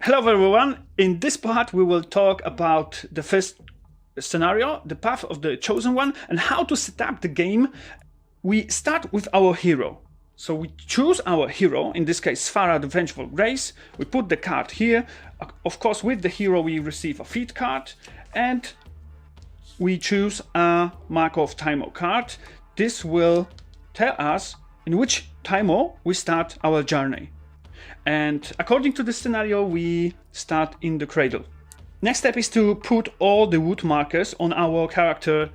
Hello everyone, in this part we will talk about the first scenario, the path of the chosen one, and how to set up the game. We start with our hero. So we choose our hero, in this case Farah the Vengeful Grace. We put the card here. Of course with the hero we receive a feat card, and we choose a Markov timer card. This will tell us in which timer we start our journey. And according to the scenario, we start in the cradle. Next step is to put all the wood markers on our character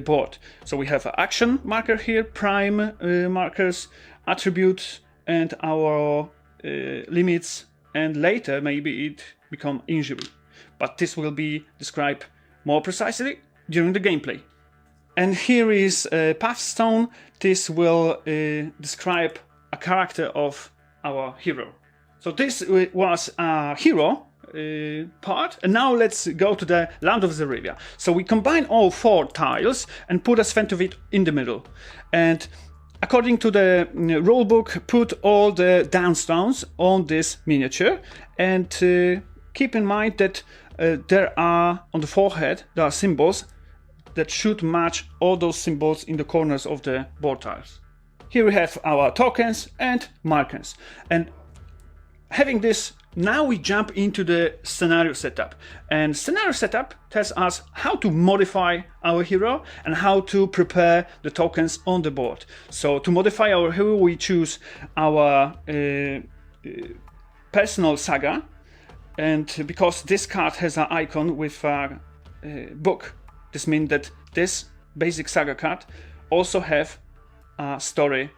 board. So we have an action marker here, prime markers, attributes, and our limits, and later maybe it become injury. But this will be described more precisely during the gameplay. And here is a pathstone. This will describe a character of our hero. So this was a hero part, and now let's go to the Land of Zerywia. So we combine all 4 tiles and put a Sventovit in the middle. And according to the rulebook, put all the downstones on this miniature, and keep in mind that there are, on the forehead, there are symbols that should match all those symbols in the corners of the board tiles. Here we have our tokens and markers. And having this, now we jump into the scenario setup. And scenario setup tells us how to modify our hero and how to prepare the tokens on the board. So to modify our hero, we choose our personal saga. And because this card has an icon with a book, this means that this basic saga card also have a story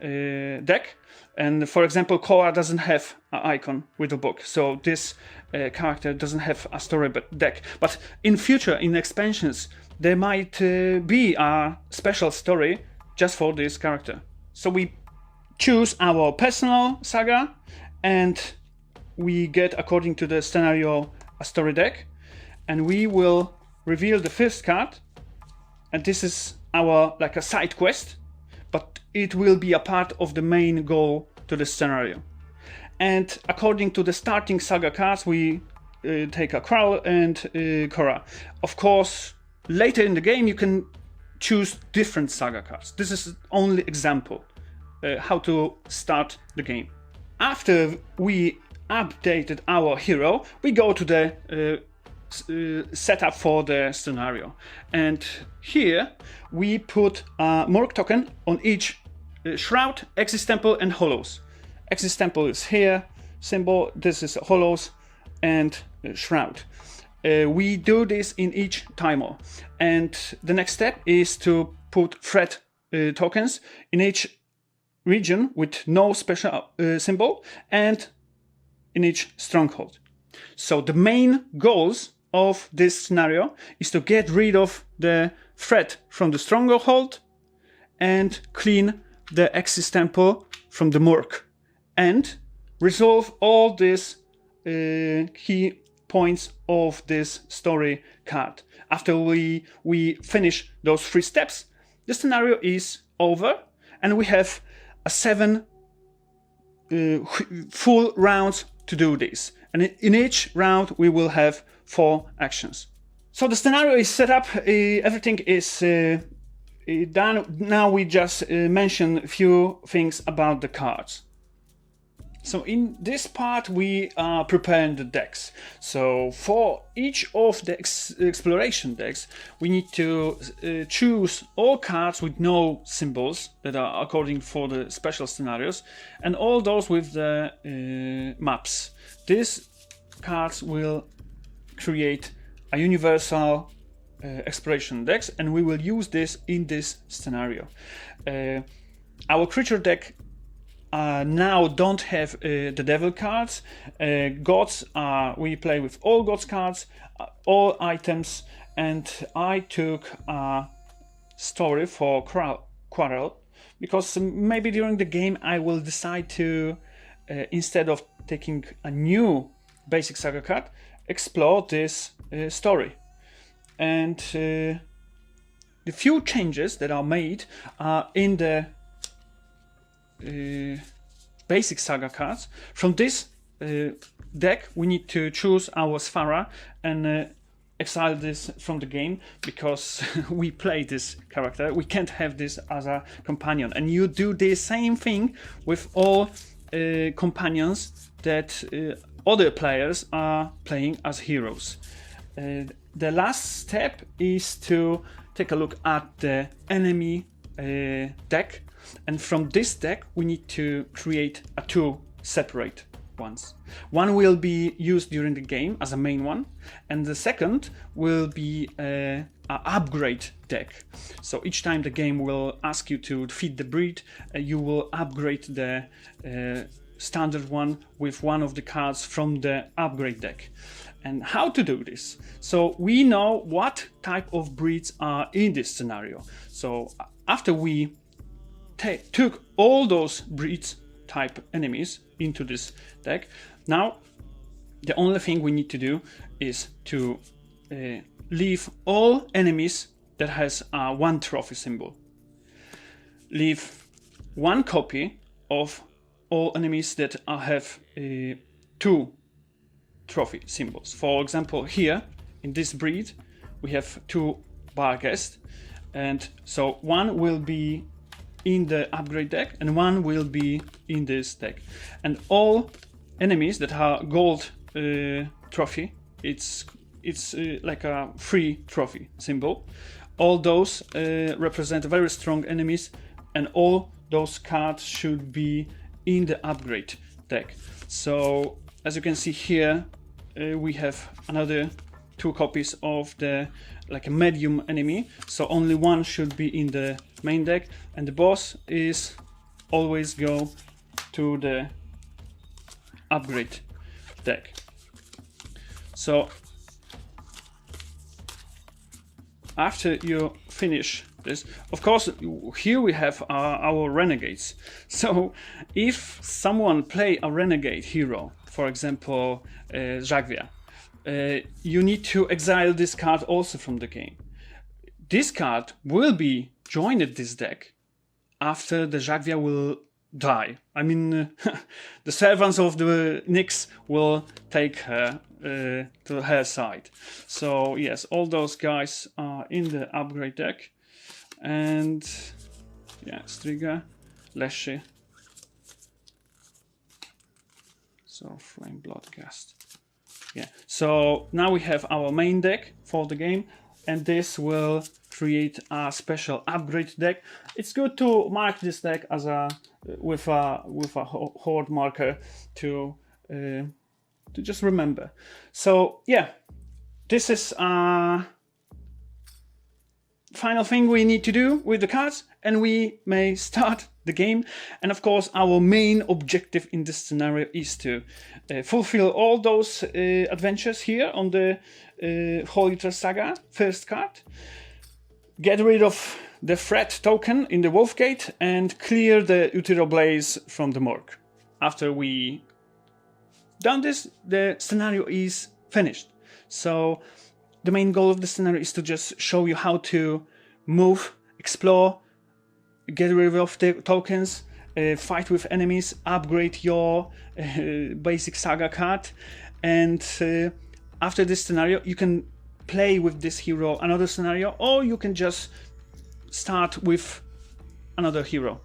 deck. And for example, Korra doesn't have an icon with a book, so this character doesn't have a story deck. But in future, in expansions, there might be a special story just for this character. So we choose our personal saga, and we get, according to the scenario, a story deck, and we will reveal the first card, and this is our like a side quest, but it will be a part of the main goal to the scenario. And according to the starting saga cards, we take a Kral and Korra. Of course, later in the game you can choose different saga cards. This is only example how to start the game. After we updated our hero, we go to the setup for the scenario, and here we put a Morg token on each shroud, Exis Temple, and hollows. Exis Temple is here, symbol, this is hollows, and shroud. We do this in each timer, and the next step is to put threat tokens in each region with no special symbol, and in each stronghold. So the main goals of this scenario is to get rid of the threat from the stronghold and clean the Exis Temple from the Morg, and resolve all these key points of this story card. After we finish those 3 steps, the scenario is over, and we have a 7 full rounds to do this. And in each round we will have 4 actions. So the scenario is set up, everything is done. Now we just mention a few things about the cards. So in this part we are preparing the decks. So for each of the exploration decks we need to choose all cards with no symbols that are according for the special scenarios, and all those with the maps. These cards will create a universal exploration decks, and we will use this in this scenario. Our creature deck now don't have the devil cards. Gods, we play with all gods cards, all items, and I took a story for Quarrel, because maybe during the game I will decide to, instead of taking a new basic saga card, explore this story. And the few changes that are made are in the basic saga cards. From this deck, we need to choose our Sfara and exile this from the game, because we play this character. We can't have this as a companion. And you do the same thing with all companions that other players are playing as heroes. The last step is to take a look at the enemy deck, and from this deck we need to create two separate ones. One will be used during the game as a main one, and the second will be an upgrade deck. So each time the game will ask you to defeat the breed, you will upgrade the standard one with one of the cards from the upgrade deck. And how to do this? So we know what type of breeds are in this scenario. So after we took all those breeds type enemies into this deck, now the only thing we need to do is to leave all enemies that has one trophy symbol. Leave one copy of all enemies that have two trophy symbols. For example, here in this breed we have two Barghest, and so one will be in the upgrade deck and one will be in this deck. And all enemies that are gold trophy, it's like a free trophy symbol. All those represent very strong enemies, and all those cards should be in the upgrade deck. So as you can see here, we have another two copies of the like a medium enemy, so only one should be in the main deck, and the boss is always go to the upgrade deck. So after you finish this, of course, here we have our renegades. So if someone play a renegade hero, for example Zerywia, you need to exile this card also from the game. This card will be joined at this deck after the Zerywia will die. I mean, the servants of the Nyx will take her to her side. So yes, all those guys are in the upgrade deck. And yeah, Striga, Leshy. So Flame Bloodcast. Yeah, so now we have our main deck for the game, and this will create a special upgrade deck. It's good to mark this deck as with a horde marker to just remember. So yeah, this is final thing we need to do with the cards, and we may start the game. And of course, our main objective in this scenario is to fulfill all those adventures here on the Holy Saga first card, get rid of the threat token in the Wolf Gate, and clear the Utero Blaze from the morgue. After we done this, the scenario is finished. So the main goal of the scenario is to just show you how to move, explore, get rid of the tokens, fight with enemies, upgrade your basic saga card, and after this scenario you can play with this hero another scenario, or you can just start with another hero.